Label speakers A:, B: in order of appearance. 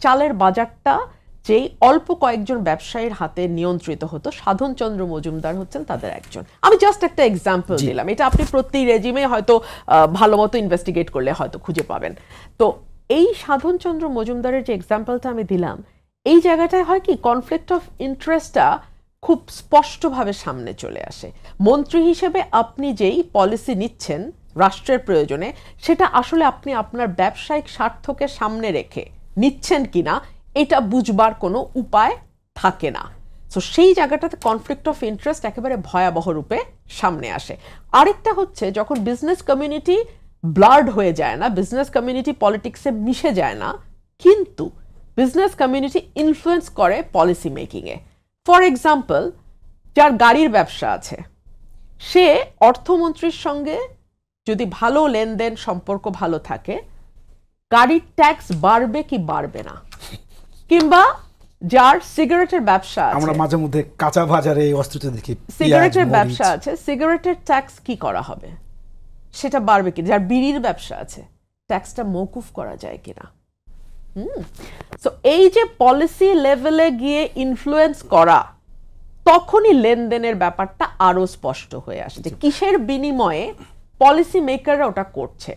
A: চালের বাজারটা যেই অল্প কয়েকজন ব্যবসায়ীর হাতে নিয়ন্ত্রিত হতো, সাধনচন্দ্র মজুমদার হচ্ছেন তাদের একজন। আমি জাস্ট একটা এক্সাম্পল দিলাম, এটা আপনি প্রতি রেজিমে হয়তো ভালো মতো ইনভেস্টিগেট করলে হয়তো খুঁজে পাবেন। তো এই সাধনচন্দ্র মজুমদারের যে এক্সাম্পলটা আমি দিলাম, এই জায়গাটায় হয় কি কনফ্লিক্ট অফ ইন্টারেস্টটা খুব স্পষ্টভাবে সামনে চলে আসে। মন্ত্রী হিসেবে আপনি যেই পলিসি নিচ্ছেন রাষ্ট্রের প্রয়োজনে, সেটা আসলে আপনি আপনার ব্যবসায়িক স্বার্থকে সামনে রেখে নিচ্ছেন কিনা এটা বুঝবার কোনো উপায় থাকে না। সো সেই জায়গাটাতে কনফ্লিক্ট অফ ইন্টারেস্ট একেবারে ভয়াবহ রূপে সামনে আসে। আরেকটা হচ্ছে যখন বিজনেস কমিউনিটি ব্লার্ড হয়ে যায় না, বিজনেস কমিউনিটি পলিটিক্সে মিশে যায় না, কিন্তু বিজনেস কমিউনিটি ইনফ্লুয়েন্স করে পলিসি মেকিংয়ে। ফর এক্সাম্পল, যার গাড়ির ব্যবসা আছে সে অর্থমন্ত্রীর সঙ্গে যদি ভালো লেনদেন সম্পর্ক ভালো থাকে, গাড়ির ট্যাক্স বাড়বে কি বাড়বে না। কিংবা যার সিগারেটের ব্যবসা আছে,
B: আমরা মাঝে মধ্যে কাঁচা বাজারে এই অস্ত্রটা দেখি,
A: সিগারেটের ব্যবসা আছে, সিগারেটের ট্যাক্স কি করা হবে, সেটা বাড়বে কি। যার বিড়ির ব্যবসা আছে, ট্যাক্সটা মওকুফ করা যায় কিনা। সো এই যে পলিসি লেভেলে গিয়ে ইনফ্লুয়েন্স করা, তখনই লেনদেনের ব্যাপারটা আরো স্পষ্ট হয়ে আসে যে কিসের বিনিময়ে পলিসি মেকাররা ওটা করছে।